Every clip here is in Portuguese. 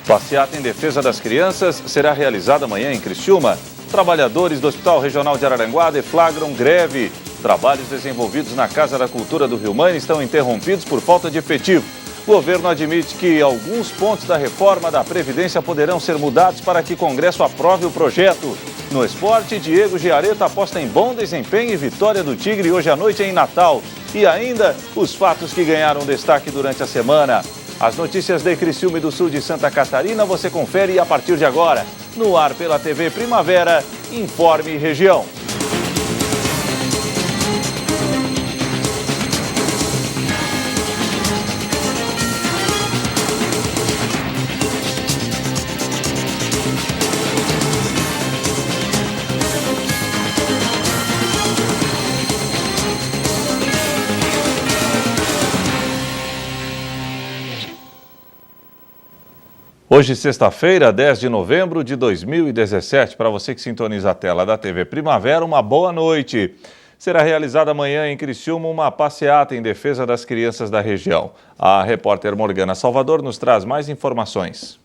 Passeata em defesa das crianças será realizada amanhã em Criciúma. Trabalhadores do Hospital Regional de Araranguá deflagram greve. Trabalhos desenvolvidos na Casa da Cultura do Rio Mãe estão interrompidos por falta de efetivo. O governo admite que alguns pontos da reforma da Previdência poderão ser mudados para que o Congresso aprove o projeto. No esporte, Diego Giareta aposta em bom desempenho e vitória do Tigre hoje à noite em Natal. E ainda, os fatos que ganharam destaque durante a semana. As notícias de Criciúma e do sul de Santa Catarina você confere a partir de agora. No ar pela TV Primavera, Informe Região. Hoje, sexta-feira, 10 de novembro de 2017. Para você que sintoniza a tela da TV Primavera, uma boa noite. Será realizada amanhã em Criciúma uma passeata em defesa das crianças da região. A repórter Morgana Salvador nos traz mais informações.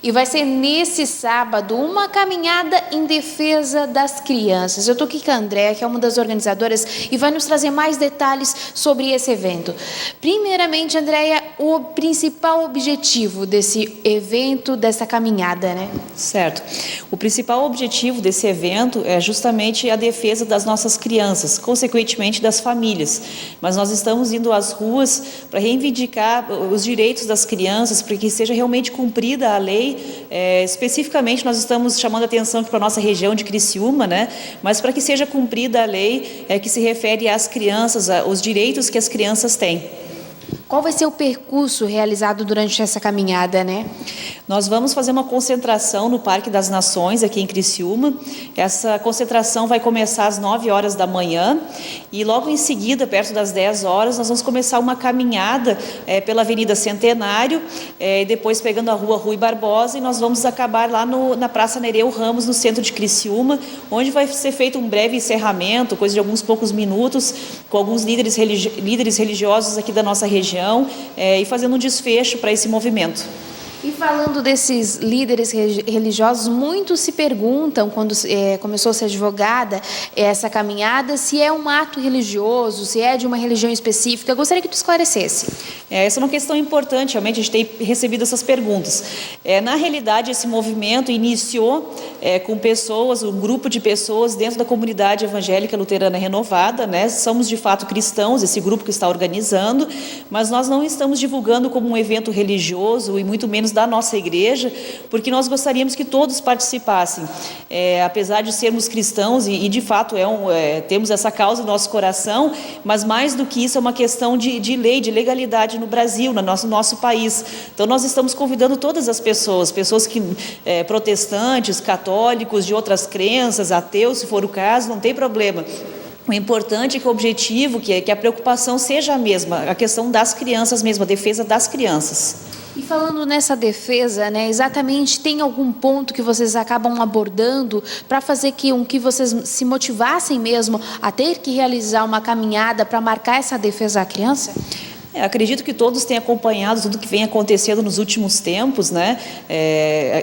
E vai ser nesse sábado uma caminhada em defesa das crianças. Eu estou aqui com a Andréa, que é uma das organizadoras, e vai nos trazer mais detalhes sobre esse evento. Primeiramente, Andréa, o principal objetivo desse evento, dessa caminhada, né? Certo. O principal objetivo desse evento é justamente a defesa das nossas crianças, consequentemente das famílias. Mas nós estamos indo às ruas para reivindicar os direitos das crianças, para que seja realmente cumprida a lei. Especificamente, nós estamos chamando a atenção para a nossa região de Criciúma, né? Mas para que seja cumprida a lei que se refere às crianças, os direitos que as crianças têm. Qual vai ser o percurso realizado durante essa caminhada, né? Nós vamos fazer uma concentração no Parque das Nações, aqui em Criciúma. Essa concentração vai começar às 9 horas da manhã e logo em seguida, perto das 10 horas, nós vamos começar uma caminhada pela Avenida Centenário, depois pegando a Rua Rui Barbosa, e nós vamos acabar lá na Praça Nereu Ramos, no centro de Criciúma, onde vai ser feito um breve encerramento, coisa de alguns poucos minutos, com alguns líderes religiosos aqui da nossa região, e fazendo um desfecho para esse movimento. E falando desses líderes religiosos, muitos se perguntam, quando começou a ser advogada essa caminhada, se é um ato religioso, se é de uma religião específica. Eu gostaria que tu esclarecesse. Essa é uma questão importante, realmente a gente tem recebido essas perguntas. Na realidade, esse movimento iniciou com pessoas, um grupo de pessoas dentro da comunidade evangélica luterana renovada, né? Somos de fato cristãos, esse grupo que está organizando, mas nós não estamos divulgando como um evento religioso e muito menos da nossa igreja, porque nós gostaríamos que todos participassem. Apesar de sermos cristãos e de fato temos essa causa no nosso coração, mas mais do que isso é uma questão de lei, de legalidade no Brasil, no nosso país. Então nós estamos convidando todas as pessoas que protestantes, católicos, de outras crenças, ateus, se for o caso, não tem problema. O importante é que o objetivo, que a preocupação seja a mesma, a questão das crianças mesmo, a defesa das crianças. E falando nessa defesa, né, exatamente, tem algum ponto que vocês acabam abordando para fazer com que vocês se motivassem mesmo a ter que realizar uma caminhada para marcar essa defesa à criança? Acredito que todos têm acompanhado tudo que vem acontecendo nos últimos tempos, né?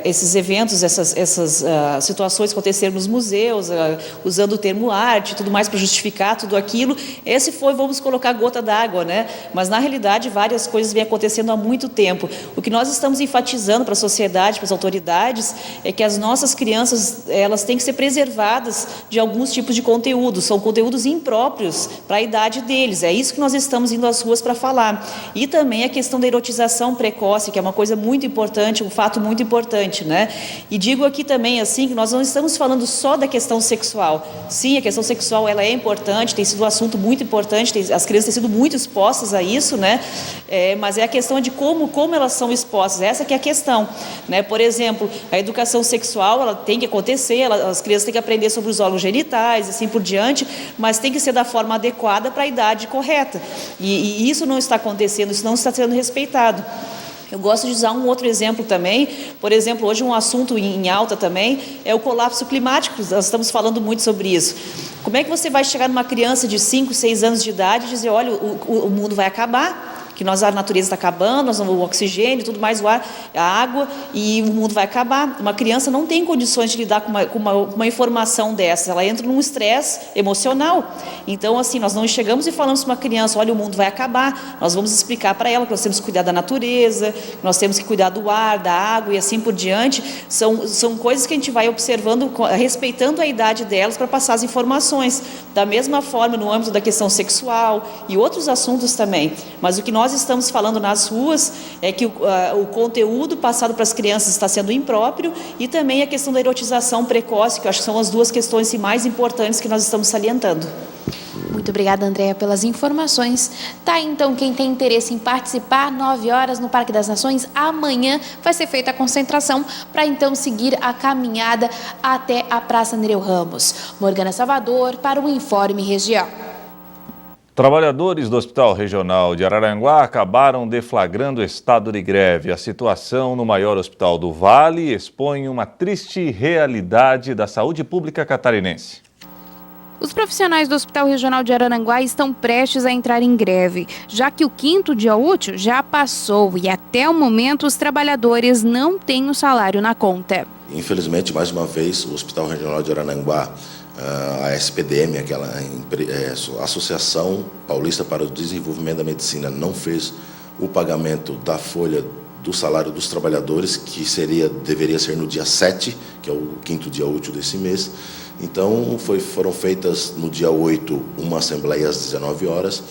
Esses eventos, essas situações que aconteceram nos museus, usando o termo arte e tudo mais para justificar tudo aquilo. Esse foi, vamos colocar, a gota d'água, né? Mas na realidade várias coisas vêm acontecendo há muito tempo. O que nós estamos enfatizando para a sociedade, para as autoridades, é que as nossas crianças, elas têm que ser preservadas de alguns tipos de conteúdos. São conteúdos impróprios para a idade deles. É isso que nós estamos indo às ruas para falar. E também a questão da erotização precoce, que é uma coisa muito importante, um fato muito importante, né? E digo aqui também, assim, que nós não estamos falando só da questão sexual. Sim, a questão sexual, ela é importante, tem sido um assunto muito importante, as crianças têm sido muito expostas a isso, né? Mas é a questão de como elas são expostas, essa que é a questão, né? Por exemplo, a educação sexual, ela tem que acontecer, as crianças têm que aprender sobre os órgãos genitais, assim por diante, mas tem que ser da forma adequada para a idade correta. E isso não está acontecendo, isso não está sendo respeitado. Eu gosto de usar um outro exemplo também. Por exemplo, hoje um assunto em alta também é o colapso climático. Nós estamos falando muito sobre isso. Como é que você vai chegar numa criança de 5, 6 anos de idade e dizer, olha, o mundo vai acabar? que a natureza está acabando, o oxigênio, tudo mais, o ar, a água, e o mundo vai acabar. Uma criança não tem condições de lidar com uma informação dessa, ela entra num estresse emocional. Então, assim, nós não chegamos e falamos para uma criança, olha, o mundo vai acabar, nós vamos explicar para ela que nós temos que cuidar da natureza, que nós temos que cuidar do ar, da água e assim por diante. São coisas que a gente vai observando, respeitando a idade delas para passar as informações. Da mesma forma, no âmbito da questão sexual e outros assuntos também. Mas o que nós estamos falando nas ruas é que o conteúdo passado para as crianças está sendo impróprio, e também a questão da erotização precoce, que eu acho que são as duas questões mais importantes que nós estamos salientando. Muito obrigada, Andréa, pelas informações. Tá, então, quem tem interesse em participar, 9 horas no Parque das Nações, amanhã vai ser feita a concentração para então seguir a caminhada até a Praça Nereu Ramos. Morgana Salvador para o Informe Região. Trabalhadores do Hospital Regional de Araranguá acabaram deflagrando estado de greve. A situação no maior hospital do Vale expõe uma triste realidade da saúde pública catarinense. Os profissionais do Hospital Regional de Araranguá estão prestes a entrar em greve, já que o 5º dia útil já passou e até o momento os trabalhadores não têm o salário na conta. Infelizmente, mais uma vez, o Hospital Regional de Araranguá, a SPDM, aquela Associação Paulista para o Desenvolvimento da Medicina, não fez o pagamento da folha do salário dos trabalhadores, que deveria ser no dia 7, que é o 5º dia útil desse mês. Então, foram feitas no dia 8 uma assembleia às 19 horas.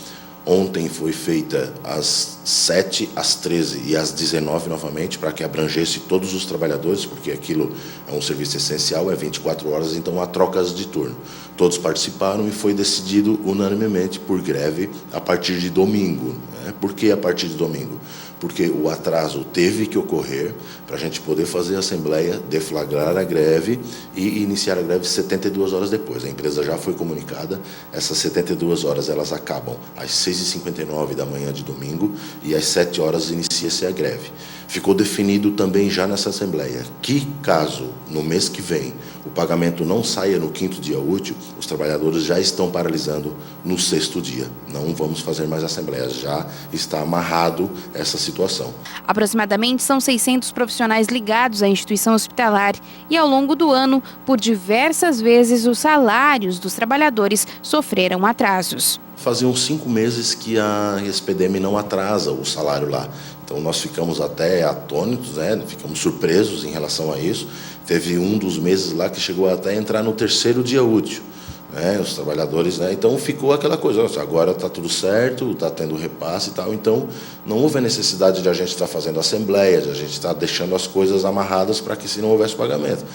Ontem foi feita às 7, às 13 e às 19 novamente, para que abrangesse todos os trabalhadores, porque aquilo é um serviço essencial, é 24 horas, então há trocas de turno. Todos participaram e foi decidido unanimemente por greve a partir de domingo. Por que a partir de domingo? Porque o atraso teve que ocorrer para a gente poder fazer a assembleia, deflagrar a greve e iniciar a greve 72 horas depois. A empresa já foi comunicada, essas 72 horas elas acabam às 6h59 da manhã de domingo e às 7 horas inicia-se a greve. Ficou definido também já nessa assembleia que, caso no mês que vem o pagamento não saia no 5º dia útil, os trabalhadores já estão paralisando no 6º dia. Não vamos fazer mais assembleias, já está amarrado essa situação. Aproximadamente são 600 profissionais ligados à instituição hospitalar e ao longo do ano, por diversas vezes, os salários dos trabalhadores sofreram atrasos. Faziam 5 meses que a SPDM não atrasa o salário lá. Então nós ficamos até atônitos, ficamos surpresos em relação a isso. Teve um dos meses lá que chegou até a entrar no 3º dia útil. Os trabalhadores, então ficou aquela coisa, agora está tudo certo, está tendo repasse e tal, então não houve a necessidade de a gente estar fazendo assembleia, de a gente estar deixando as coisas amarradas para que se não houvesse pagamento.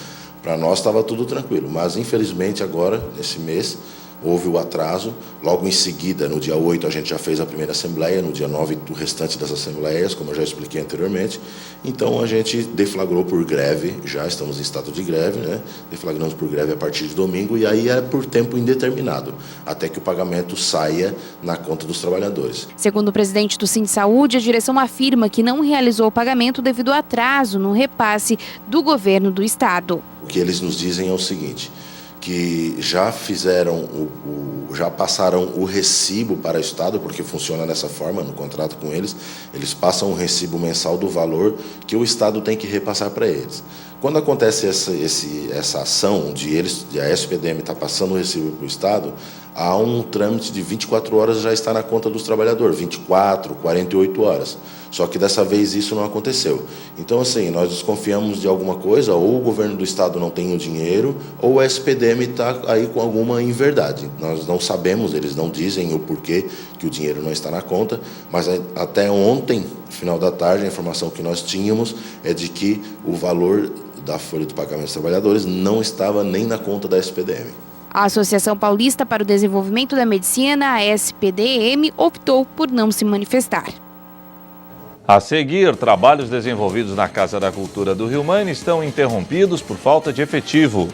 Para nós estava tudo tranquilo, mas infelizmente agora, nesse mês, houve o atraso. Logo em seguida, no dia 8, a gente já fez a primeira assembleia, no dia 9, o restante das assembleias, como eu já expliquei anteriormente. Então, a gente deflagrou por greve, já estamos em estado de greve, deflagramos por greve a partir de domingo, e aí é por tempo indeterminado, até que o pagamento saia na conta dos trabalhadores. Segundo o presidente do Sindsaúde, a direção afirma que não realizou o pagamento devido ao atraso no repasse do governo do estado. O que eles nos dizem é o seguinte, que já já passaram o recibo para o Estado, porque funciona dessa forma no contrato com eles, eles passam um recibo mensal do valor que o Estado tem que repassar para eles. Quando acontece essa ação de a SPDM está passando o recibo para o Estado, há um trâmite de 24 horas já está na conta dos trabalhadores, 24, 48 horas. Só que dessa vez isso não aconteceu. Então, assim, nós desconfiamos de alguma coisa, ou o governo do estado não tem o dinheiro, ou a SPDM está aí com alguma inverdade. Nós não sabemos, eles não dizem o porquê que o dinheiro não está na conta, mas até ontem, final da tarde, a informação que nós tínhamos é de que o valor da folha do pagamento dos trabalhadores não estava nem na conta da SPDM. A Associação Paulista para o Desenvolvimento da Medicina, a SPDM, optou por não se manifestar. A seguir, trabalhos desenvolvidos na Casa da Cultura do Rio Mani estão interrompidos por falta de efetivo.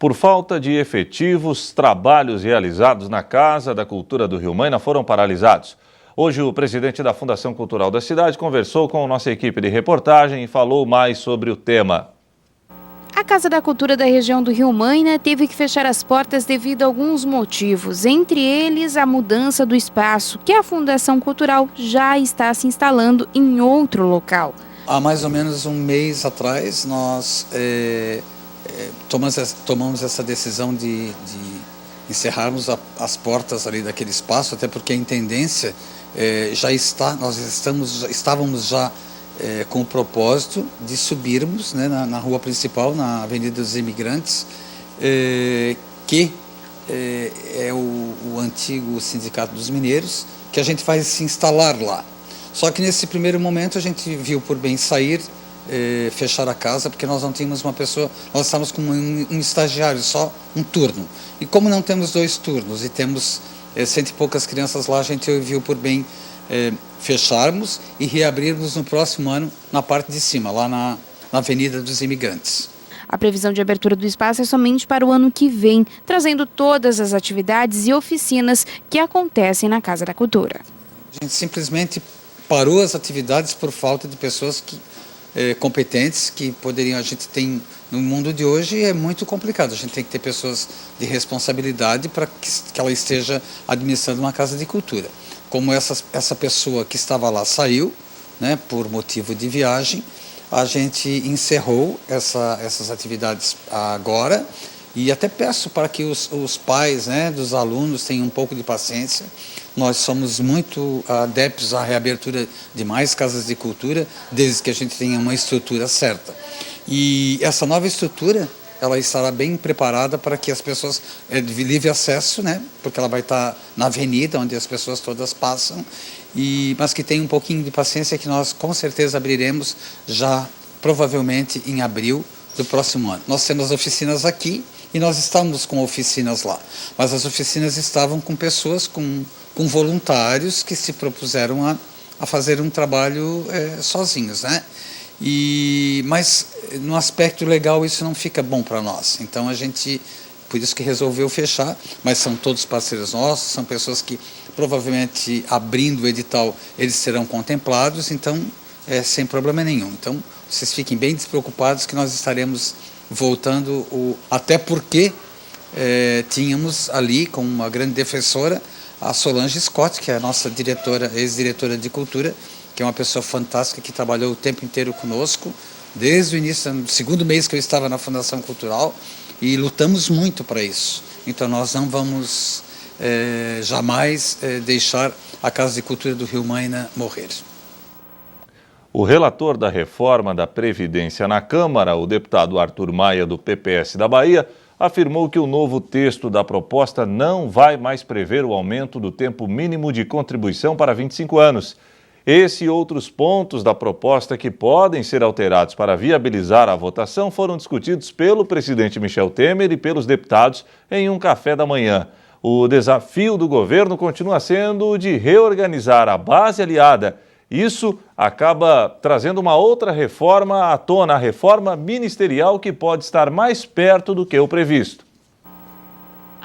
Por falta de efetivos, trabalhos realizados na Casa da Cultura do Rio-Maina foram paralisados. Hoje, o presidente da Fundação Cultural da cidade conversou com a nossa equipe de reportagem e falou mais sobre o tema. A Casa da Cultura da região do Rio-Maina teve que fechar as portas devido a alguns motivos, entre eles a mudança do espaço, que a Fundação Cultural já está se instalando em outro local. Há mais ou menos um mês atrás, nós tomamos essa decisão de encerrarmos as portas ali daquele espaço, até porque a intendência nós estávamos já com o propósito de subirmos, né, na rua principal, na Avenida dos Imigrantes, que é o antigo Sindicato dos Mineiros, que a gente vai se instalar lá. Só que nesse primeiro momento a gente viu por bem sair, fechar a casa, porque nós não tínhamos uma pessoa, nós estávamos com um estagiário, só um turno. E como não temos 2 turnos e temos 100 e poucas crianças lá, a gente viu por bem fecharmos e reabrirmos no próximo ano na parte de cima, lá na Avenida dos Imigrantes. A previsão de abertura do espaço é somente para o ano que vem, trazendo todas as atividades e oficinas que acontecem na Casa da Cultura. A gente simplesmente parou as atividades por falta de pessoas competentes que poderiam. A gente tem, no mundo de hoje é muito complicado, a gente tem que ter pessoas de responsabilidade para que ela esteja administrando uma casa de cultura. Como essa pessoa que estava lá saiu, né, por motivo de viagem, a gente encerrou essas atividades agora, e até peço para que os pais, né, dos alunos tenham um pouco de paciência. Nós somos muito adeptos à reabertura de mais casas de cultura, desde que a gente tenha uma estrutura certa. E essa nova estrutura, ela estará bem preparada para que as pessoas, de livre acesso, né, porque ela vai estar na avenida, onde as pessoas todas passam, mas que tenha um pouquinho de paciência, que nós com certeza abriremos já, provavelmente, em abril do próximo ano. Nós temos oficinas aqui e nós estamos com oficinas lá, mas as oficinas estavam com pessoas, com voluntários que se propuseram a fazer um trabalho sozinhos, né? Mas no aspecto legal isso não fica bom para nós, então a gente, por isso que resolveu fechar, mas são todos parceiros nossos, são pessoas que provavelmente abrindo o edital eles serão contemplados, então sem problema nenhum. Então vocês fiquem bem despreocupados que nós estaremos voltando, até porque tínhamos ali como uma grande defensora a Solange Scott, que é a nossa ex-diretora de cultura, que é uma pessoa fantástica, que trabalhou o tempo inteiro conosco, desde o início, no segundo mês que eu estava na Fundação Cultural, e lutamos muito para isso. Então nós não vamos jamais deixar a Casa de Cultura do Rio-Maina morrer. O relator da reforma da Previdência na Câmara, o deputado Arthur Maia, do PPS da Bahia, afirmou que o novo texto da proposta não vai mais prever o aumento do tempo mínimo de contribuição para 25 anos. Esse e outros pontos da proposta que podem ser alterados para viabilizar a votação foram discutidos pelo presidente Michel Temer e pelos deputados em um café da manhã. O desafio do governo continua sendo o de reorganizar a base aliada. Isso acaba trazendo uma outra reforma à tona, a reforma ministerial, que pode estar mais perto do que o previsto.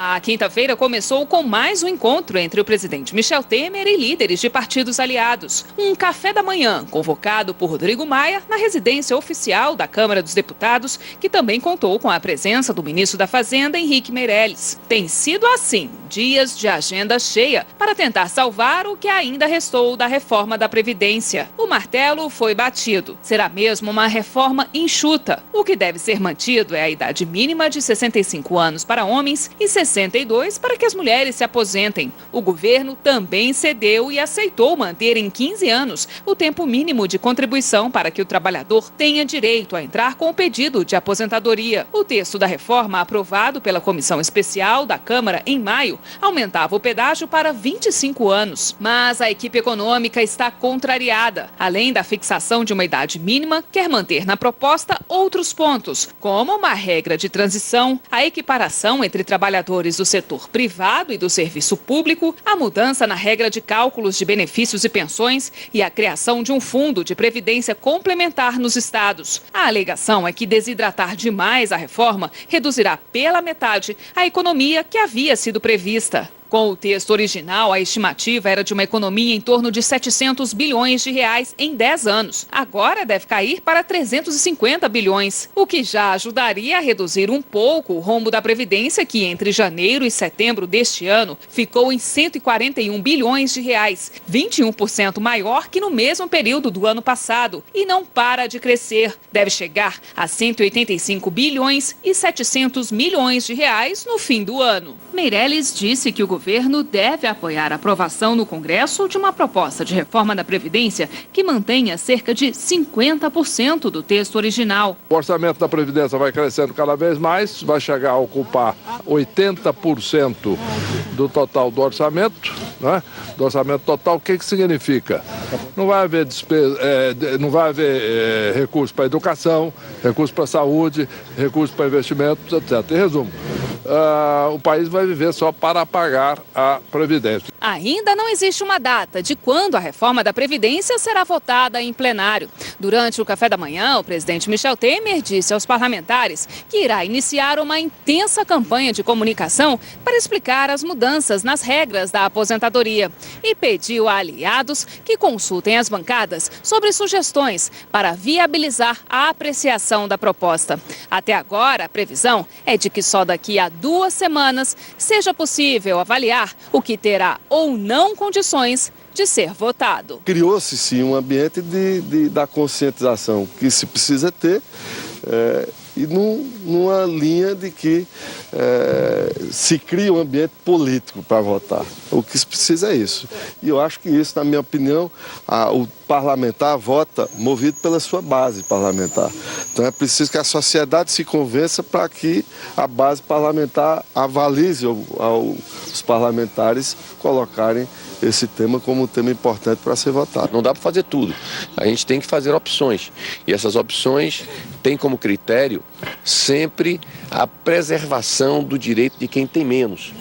A quinta-feira começou com mais um encontro entre o presidente Michel Temer e líderes de partidos aliados. Um café da manhã convocado por Rodrigo Maia na residência oficial da Câmara dos Deputados, que também contou com a presença do ministro da Fazenda, Henrique Meirelles. Tem sido assim, dias de agenda cheia para tentar salvar o que ainda restou da reforma da Previdência. O martelo foi batido. Será mesmo uma reforma enxuta. O que deve ser mantido é a idade mínima de 65 anos para homens e 62 para que as mulheres se aposentem. O governo também cedeu e aceitou manter em 15 anos o tempo mínimo de contribuição para que o trabalhador tenha direito a entrar com o pedido de aposentadoria. O texto da reforma, aprovado pela Comissão Especial da Câmara em maio, aumentava o pedágio para 25 anos. Mas a equipe econômica está contrariada. Além da fixação de uma idade mínima, quer manter na proposta outros pontos, como uma regra de transição, a equiparação entre trabalhadores trabalhadores do setor privado e do serviço público, a mudança na regra de cálculos de benefícios e pensões e a criação de um fundo de previdência complementar nos estados. A alegação é que desidratar demais a reforma reduzirá pela metade a economia que havia sido prevista. Com o texto original, a estimativa era de uma economia em torno de 700 bilhões de reais em 10 anos. Agora deve cair para 350 bilhões, o que já ajudaria a reduzir um pouco o rombo da Previdência, que entre janeiro e setembro deste ano ficou em 141 bilhões de reais, 21% maior que no mesmo período do ano passado, e não para de crescer. Deve chegar a 185 bilhões e 700 milhões de reais no fim do ano. Meirelles disse que o governo deve apoiar a aprovação no Congresso de uma proposta de reforma da Previdência que mantenha cerca de 50% do texto original. O orçamento da Previdência vai crescendo cada vez mais, vai chegar a ocupar 80% do total do orçamento, né? Do orçamento total. O que significa? Não vai haver despesa, não vai haver recursos para educação, recursos para saúde, recursos para investimentos, etc. Em resumo, o país vai viver só para pagar a Previdência. Ainda não existe uma data de quando a reforma da Previdência será votada em plenário. Durante o café da manhã, o presidente Michel Temer disse aos parlamentares que irá iniciar uma intensa campanha de comunicação para explicar as mudanças nas regras da aposentadoria e pediu a aliados que consultem as bancadas sobre sugestões para viabilizar a apreciação da proposta. Até agora, a previsão é de que só daqui a 2 semanas seja possível avaliar o que terá ou não condições de ser votado. Criou-se sim um ambiente da conscientização que se precisa ter e numa linha de que se cria um ambiente político para votar. O que se precisa é isso. E eu acho que isso, na minha opinião, o parlamentar vota movido pela sua base parlamentar. Então é preciso que a sociedade se convença para que a base parlamentar avalize os parlamentares colocarem esse tema como um tema importante para ser votado. Não dá para fazer tudo. A gente tem que fazer opções. E essas opções têm como critério sempre a preservação do direito de quem tem menos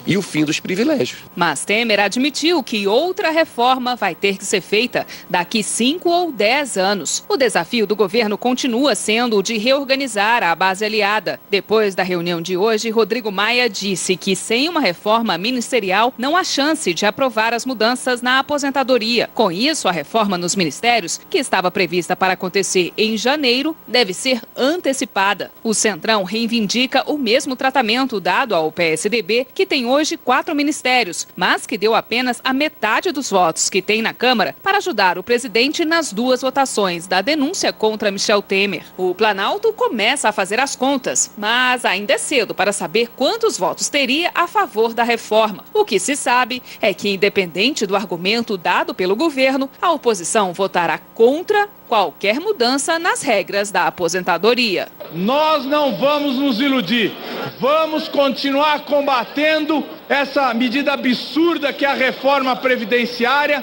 e o fim dos privilégios. Mas Temer admitiu que outra reforma vai ter que ser feita daqui 5 ou 10 anos. O desafio do governo continua sendo o de reorganizar a base aliada. Depois da reunião de hoje, Rodrigo Maia disse que sem uma reforma ministerial não há chance de aprovar as mudanças na aposentadoria. Com isso, a reforma nos ministérios, que estava prevista para acontecer em janeiro, deve ser antecipada. O Centrão reivindica o mesmo tratamento dado ao PSDB, que tem hoje 4 ministérios, mas que deu apenas a metade dos votos que tem na Câmara para ajudar o presidente nas 2 votações da denúncia contra Michel Temer. O Planalto começa a fazer as contas, mas ainda é cedo para saber quantos votos teria a favor da reforma. O que se sabe é que, independente do argumento dado pelo governo, a oposição votará contra qualquer mudança nas regras da aposentadoria. Nós não vamos nos iludir. Vamos continuar combatendo essa medida absurda que é a reforma previdenciária,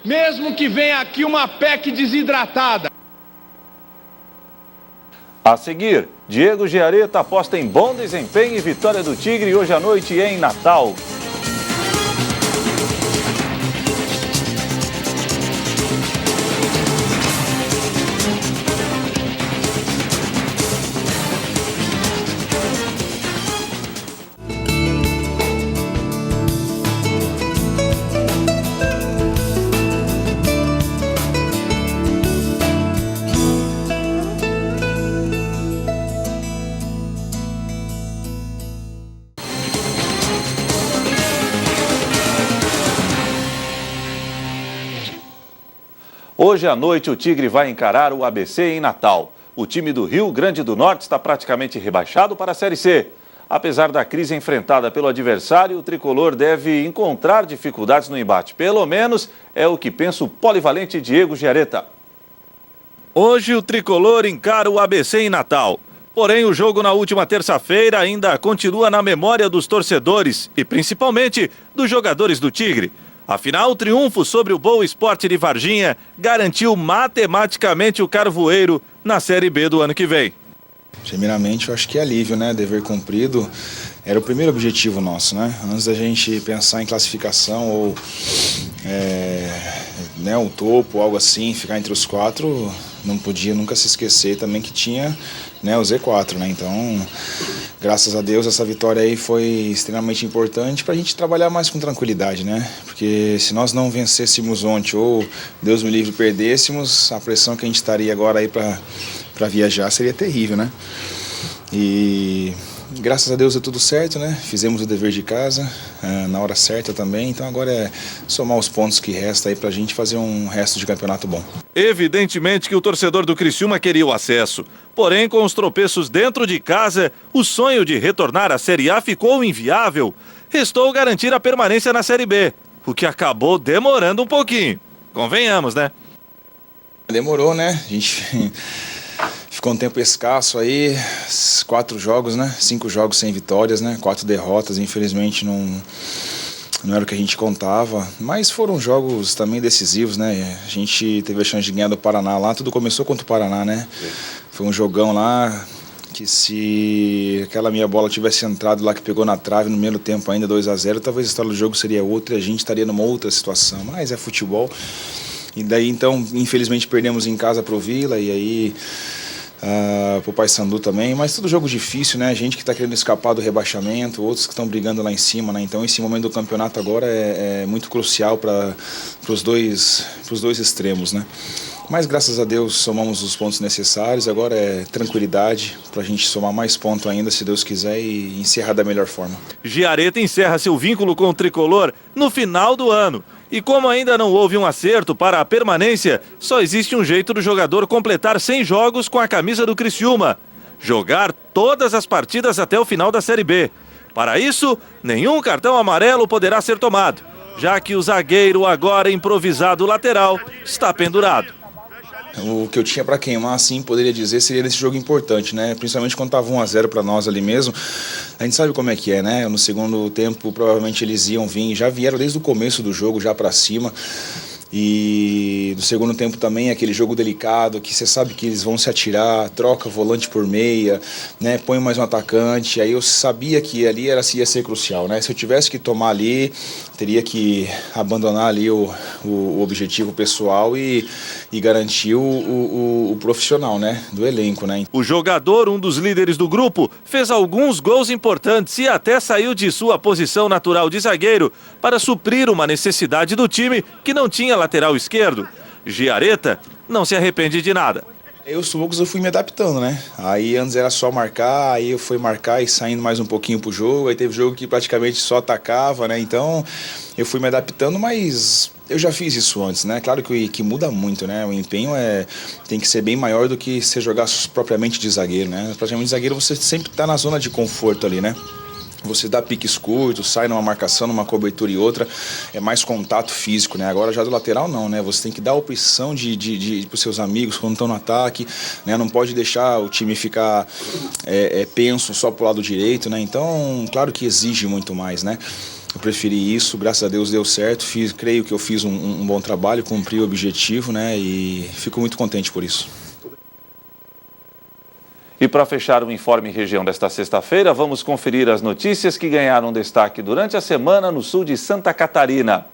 mesmo que venha aqui uma PEC desidratada. A seguir, Diego Giaretta aposta em bom desempenho e vitória do Tigre hoje à noite em Natal. Hoje à noite, o Tigre vai encarar o ABC em Natal. O time do Rio Grande do Norte está praticamente rebaixado para a Série C. Apesar da crise enfrentada pelo adversário, o tricolor deve encontrar dificuldades no embate. Pelo menos é o que pensa o polivalente Diego Giaretta. Hoje, o tricolor encara o ABC em Natal. Porém, o jogo na última terça-feira ainda continua na memória dos torcedores e principalmente dos jogadores do Tigre. Afinal, o triunfo sobre o Boa Esporte de Varginha garantiu matematicamente o Carvoeiro na Série B do ano que vem. Primeiramente, eu acho que é alívio, né? Dever cumprido. era o primeiro objetivo nosso, né? Antes da gente pensar em classificação ou né, um topo, algo assim, ficar entre os 4, não podia nunca se esquecer também que tinha, né, o Z4, né? Então, graças a Deus, essa vitória aí foi extremamente importante para a gente trabalhar mais com tranquilidade, né? Porque se nós não vencêssemos ontem ou, Deus me livre, perdêssemos, a pressão que a gente estaria agora aí para viajar seria terrível, né? E graças a Deus deu tudo certo, né? Fizemos o dever de casa na hora certa também, então agora é somar os pontos que restam aí pra gente fazer um resto de campeonato bom. Evidentemente que o torcedor do Criciúma queria o acesso, porém com os tropeços dentro de casa, o sonho de retornar à Série A ficou inviável. Restou garantir a permanência na Série B, o que acabou demorando um pouquinho. Convenhamos, né? Demorou, né? A gente ficou um tempo escasso aí, 4 jogos, né? 5 jogos sem vitórias, né? 4 derrotas, infelizmente não era o que a gente contava, mas foram jogos também decisivos, né? A gente teve a chance de ganhar do Paraná lá, tudo começou contra o Paraná, né? Foi um jogão lá que se aquela minha bola tivesse entrado lá, que pegou na trave no primeiro tempo ainda, 2-0, talvez a história do jogo seria outra e a gente estaria numa outra situação, mas é futebol. E daí então, infelizmente, perdemos em casa pro Vila e aí pro Paysandu também, mas tudo jogo difícil, né? Gente que está querendo escapar do rebaixamento, outros que estão brigando lá em cima, né? Então esse momento do campeonato agora é muito crucial para os dois extremos, né? Mas graças a Deus somamos os pontos necessários, agora é tranquilidade para a gente somar mais pontos ainda, se Deus quiser, e encerrar da melhor forma. Giaretta encerra seu vínculo com o tricolor no final do ano. E como ainda não houve um acerto para a permanência, só existe um jeito do jogador completar 100 jogos com a camisa do Criciúma: jogar todas as partidas até o final da Série B. Para isso, nenhum cartão amarelo poderá ser tomado, já que o zagueiro, agora improvisado lateral, está pendurado. O que eu tinha para queimar, assim, poderia dizer, seria esse jogo importante, né? Principalmente quando estava 1-0 para nós ali mesmo. A gente sabe como é que é, né? No segundo tempo, provavelmente eles iam vir, já vieram desde o começo do jogo, já para cima. E no segundo tempo também aquele jogo delicado, que você sabe que eles vão se atirar, troca volante por meia, né, põe mais um atacante. Aí eu sabia que ali ia ser crucial, né? Se eu tivesse que tomar ali, teria que abandonar ali o objetivo pessoal e garantir o profissional, né, do elenco, né? O jogador, um dos líderes do grupo, fez alguns gols importantes e até saiu de sua posição natural de zagueiro para suprir uma necessidade do time que não tinha lateral esquerdo. Giaretta não se arrepende de nada. Aos poucos eu fui me adaptando, né? Aí antes era só marcar, aí eu fui marcar e saindo mais um pouquinho pro jogo, aí teve jogo que praticamente só atacava, né? Então eu fui me adaptando, mas eu já fiz isso antes, né? Claro que muda muito, né? O empenho tem que ser bem maior do que você jogar propriamente de zagueiro, né? Praticamente de zagueiro você sempre tá na zona de conforto ali, né? Você dá piques curtos, sai numa marcação, numa cobertura e outra, é mais contato físico, né? Agora já do lateral não, né? Você tem que dar a opção de para os seus amigos quando estão no ataque, né? Não pode deixar o time ficar penso só pro lado direito, né? Então, claro que exige muito mais, né? Eu preferi isso, graças a Deus deu certo, creio que eu fiz um bom trabalho, cumpri o objetivo, né? E fico muito contente por isso. E para fechar o Informe Região desta sexta-feira, vamos conferir as notícias que ganharam destaque durante a semana no sul de Santa Catarina.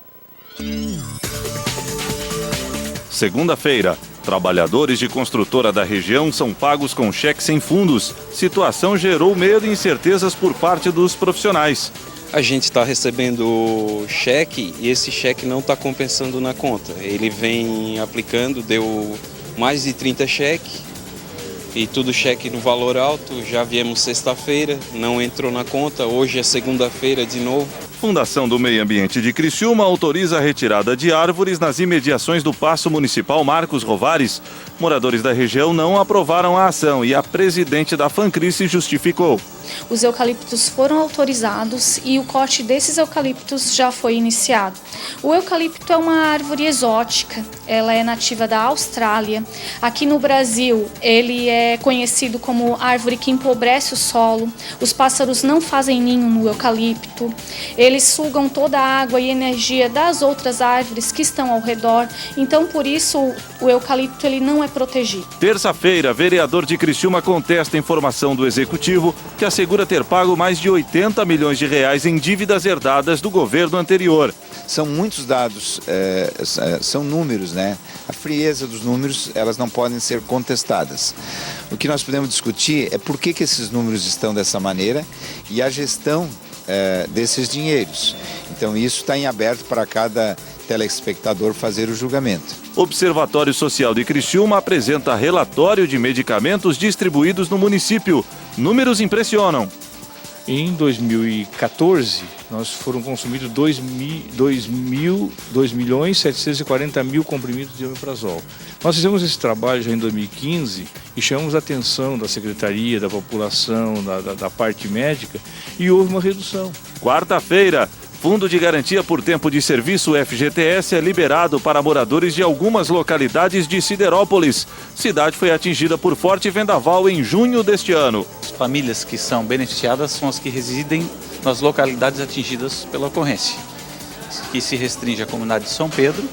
Segunda-feira, trabalhadores de construtora da região são pagos com cheque sem fundos. Situação gerou medo e incertezas por parte dos profissionais. A gente está recebendo cheque e esse cheque não está compensando na conta. Ele vem aplicando, deu mais de 30 cheques. E tudo cheque no valor alto, já viemos sexta-feira, não entrou na conta, hoje é segunda-feira de novo. Fundação do Meio Ambiente de Criciúma autoriza a retirada de árvores nas imediações do Paço Municipal Marcos Rovares. Moradores da região não aprovaram a ação e a presidente da Fancrice justificou. Os eucaliptos foram autorizados e o corte desses eucaliptos já foi iniciado. O eucalipto é uma árvore exótica, ela é nativa da Austrália. Aqui no Brasil, ele é conhecido como árvore que empobrece o solo. Os pássaros não fazem ninho no eucalipto. Eles sugam toda a água e energia das outras árvores que estão ao redor. Então, por isso, o eucalipto ele não é protegido. Terça-feira, vereador de Criciúma contesta a informação do executivo que a assegura ter pago mais de 80 milhões de reais em dívidas herdadas do governo anterior. São muitos dados, são números, né? A frieza dos números, elas não podem ser contestadas. O que nós podemos discutir é por que esses números estão dessa maneira e a gestão desses dinheiros. Então isso está em aberto para cada telespectador fazer o julgamento. O Observatório Social de Criciúma apresenta relatório de medicamentos distribuídos no município. Números impressionam. Em 2014, nós foram consumidos 2.740.000 comprimidos de omeprazol. Nós fizemos esse trabalho já em 2015 e chamamos a atenção da Secretaria, da população, da parte médica, e houve uma redução. Quarta-feira, Fundo de Garantia por Tempo de Serviço, FGTS, é liberado para moradores de algumas localidades de Siderópolis. Cidade foi atingida por forte vendaval em junho deste ano. As famílias que são beneficiadas são as que residem nas localidades atingidas pela ocorrência, que se restringe à comunidade de São Pedro,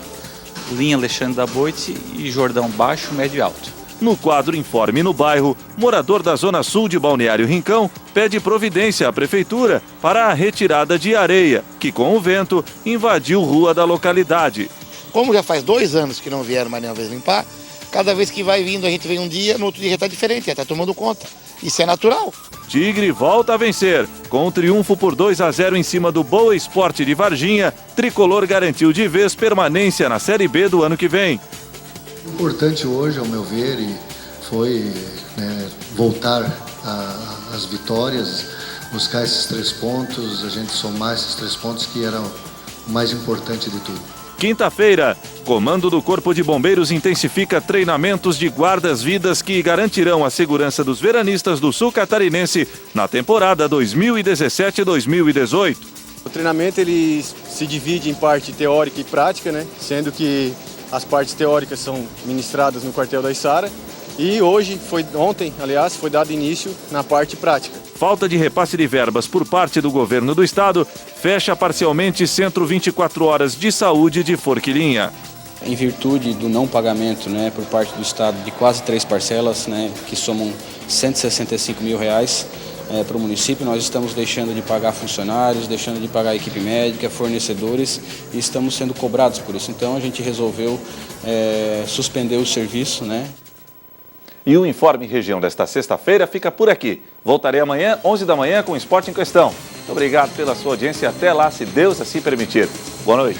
Linha Alexandre da Boite e Jordão Baixo, Médio e Alto. No quadro Informe no Bairro, morador da Zona Sul de Balneário Rincão pede providência à Prefeitura para a retirada de areia, que com o vento invadiu rua da localidade. Como já faz 2 anos que não vieram mais nenhuma vez limpar, cada vez que vai vindo a gente vem um dia, no outro dia está diferente, já está tomando conta. Isso é natural. Tigre volta a vencer. Com um triunfo por 2-0 em cima do Boa Esporte de Varginha, Tricolor garantiu de vez permanência na Série B do ano que vem. O importante hoje, ao meu ver, foi voltar às vitórias, buscar esses 3 pontos, a gente somar esses 3 pontos que eram o mais importante de tudo. Quinta-feira, Comando do Corpo de Bombeiros intensifica treinamentos de guardas-vidas que garantirão a segurança dos veranistas do Sul Catarinense na temporada 2017-2018. O treinamento ele se divide em parte teórica e prática, né? Sendo que as partes teóricas são ministradas no quartel da Içara e ontem, foi dado início na parte prática. Falta de repasse de verbas por parte do governo do estado fecha parcialmente Centro 24 Horas de Saúde de Forquilinha. Em virtude do não pagamento, por parte do estado de quase 3 parcelas, que somam R$165 mil para o município, nós estamos deixando de pagar funcionários, deixando de pagar equipe médica, fornecedores e estamos sendo cobrados por isso. Então a gente resolveu suspender o serviço. E o Informe Região desta sexta-feira fica por aqui. Voltarei amanhã, 11 da manhã, com o Esporte em Questão. Muito obrigado pela sua audiência e até lá, se Deus assim permitir. Boa noite.